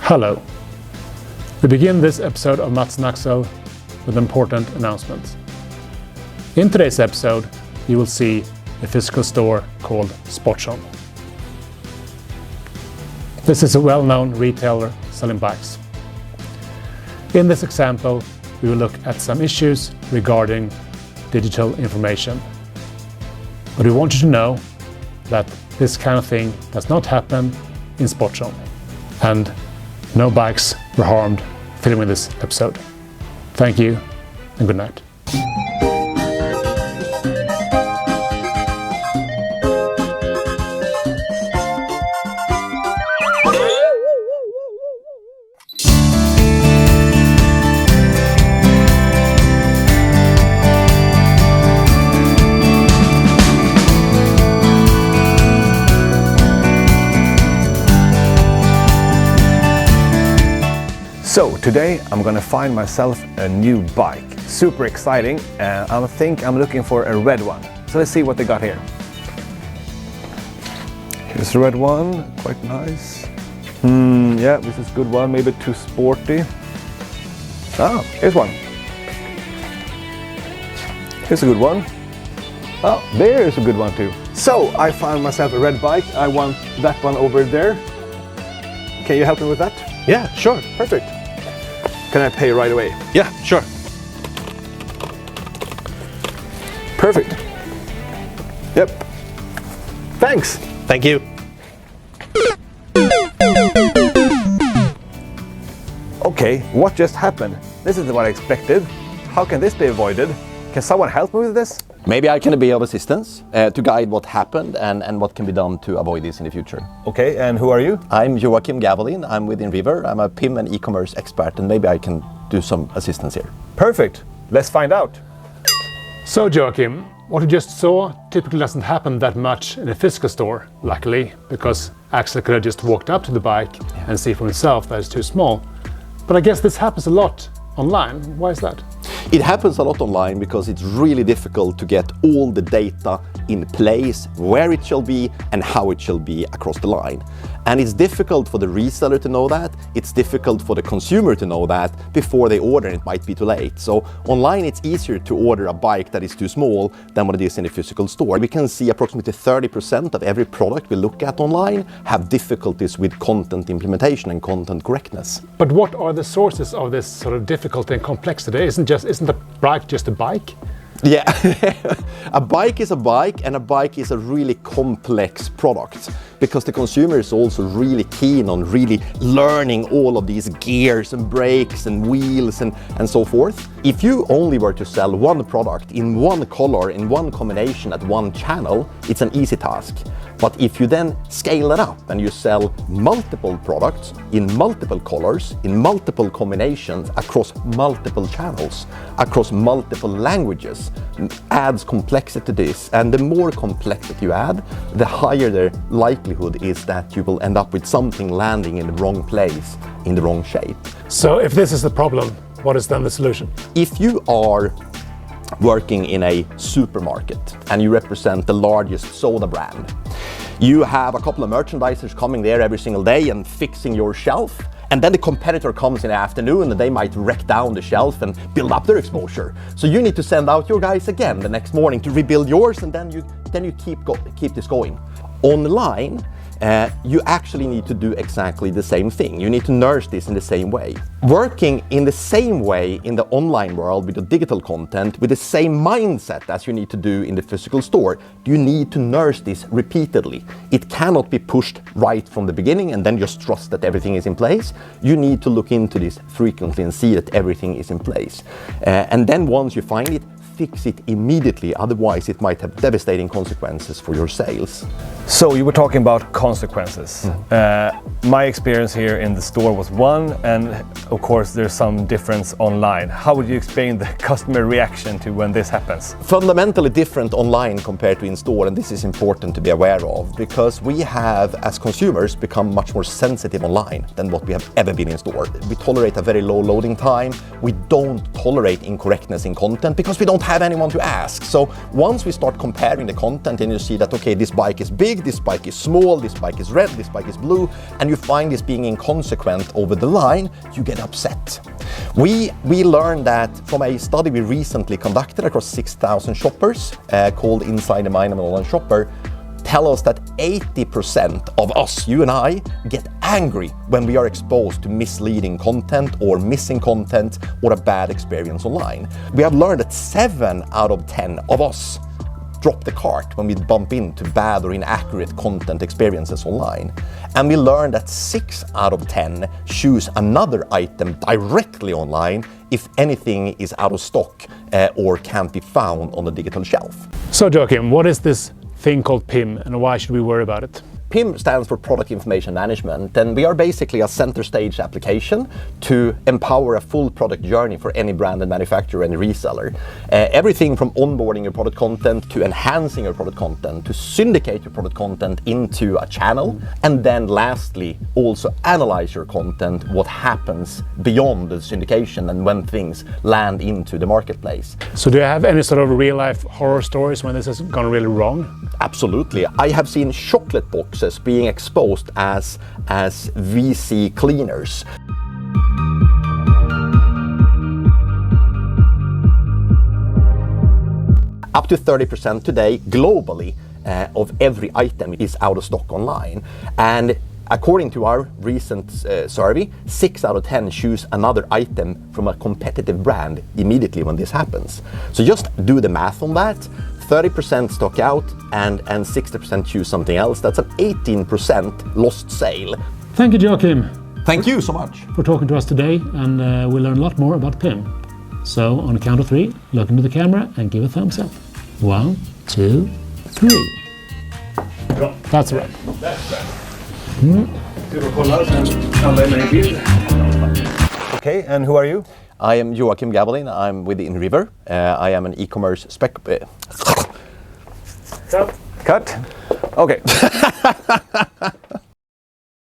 Hello. We begin this episode of Mats&Axel with important announcements. In today's episode, you will see a physical store called Sportson. This is a well-known retailer selling bikes. In this example, we will look at some issues regarding digital information. But we want you to know that this kind of thing does not happen in Sportson, and no bikes were harmed filming this episode. Thank you and good night. So today I'm gonna find myself a new bike. Super exciting, and I think I'm looking for a red one. So let's see what they got here. Here's the red one, quite nice. Yeah, this is a good one, maybe too sporty. Ah, here's one. Here's a good one. Oh, there's a good one too. So I found myself a red bike. I want that one over there. Can you help me with that? Yeah, sure. Perfect. Can I pay right away? Yeah, sure. Perfect. Yep. Thanks. Thank you. Okay, what just happened? This isn't what I expected. How can this be avoided? Can someone help me with this? Maybe I can be of assistance to guide what happened and what can be done to avoid this in the future. Okay, and who are you? I'm Joakim Gavelin, I'm with InRiver, I'm a PIM and e-commerce expert, and maybe I can do some assistance here. Perfect. Let's find out. So Joakim, what you just saw typically doesn't happen that much in a physical store, luckily, because Axel could have just walked up to the bike and see for himself that it's too small. But I guess this happens a lot online. Why is that? It happens a lot online because it's really difficult to get all the data in place, where it shall be and how it shall be across the line. And it's difficult for the reseller to know that, it's difficult for the consumer to know that before they order, and it might be too late. So online it's easier to order a bike that is too small than what it is in a physical store. We can see approximately 30% of every product we look at online have difficulties with content implementation and content correctness. But what are the sources of this sort of difficulty and complexity? Isn't the bike just a bike? Yeah, a bike is a bike, and a bike is a really complex product because the consumer is also really keen on really learning all of these gears and brakes and wheels and so forth. If you only were to sell one product in one color, in one combination at one channel, it's an easy task. But if you then scale it up and you sell multiple products in multiple colors, in multiple combinations, across multiple channels, across multiple languages, adds complexity to this. And the more complexity you add, the higher the likelihood is that you will end up with something landing in the wrong place, in the wrong shape. So if this is the problem, what is then the solution? If you are working in a supermarket and you represent the largest soda brand, you have a couple of merchandisers coming there every single day and fixing your shelf, and then the competitor comes in the afternoon and they might wreck down the shelf and build up their exposure. So you need to send out your guys again the next morning to rebuild yours, and then you keep this going. Online, you actually need to do exactly the same thing. You need to nurse this in the same way. Working in the same way in the online world with the digital content, with the same mindset as you need to do in the physical store, you need to nurse this repeatedly. It cannot be pushed right from the beginning and then just trust that everything is in place. You need to look into this frequently and see that everything is in place. And then once you find it, fix it immediately, otherwise it might have devastating consequences for your sales. So you were talking about consequences. My experience here in the store was one, and of course there's some difference online. How would you explain the customer reaction to when this happens? Fundamentally different online compared to in store, and this is important to be aware of because we have, as consumers, become much more sensitive online than what we have ever been in store. We tolerate a very low loading time. We don't tolerate incorrectness in content because we don't have anyone to ask. So once we start comparing the content and you see that, okay, this bike is big, this bike is small, this bike is red, this bike is blue, and you find this being inconsequent over the line, you get upset. We learned that from a study we recently conducted across 6,000 shoppers called Inside the Mind of an Online Shopper, tell us that 80% of us, you and I, get angry when we are exposed to misleading content or missing content or a bad experience online. We have learned that 7 out of 10 of us drop the cart when we bump into bad or inaccurate content experiences online. And we learned that 6 out of 10 choose another item directly online if anything is out of stock or can't be found on the digital shelf. So Joakim, what is this thing called PIM and why should we worry about it? PIM stands for Product Information Management, and we are basically a center stage application to empower a full product journey for any brand and manufacturer and reseller. Everything from onboarding your product content to enhancing your product content to syndicate your product content into a channel, and then lastly also analyze your content, what happens beyond the syndication and when things land into the marketplace. So do you have any sort of real life horror stories when this has gone really wrong? Absolutely. I have seen chocolate boxes being exposed as VC cleaners. Up to 30% today globally of every item is out of stock online. And according to our recent survey, 6 out of 10 choose another item from a competitive brand immediately when this happens. So just do the math on that. 30% stock out and 60% choose something else. That's an 18% lost sale. Thank you, Joakim. Thank you so much for talking to us today, and we'll learn a lot more about PIM. So on the count of 3, look into the camera and give a thumbs up. 1, 2, 3. That's right. Okay, and who are you? I am Joakim Gavelin. I'm with InRiver. I am an e-commerce Cut. Okay.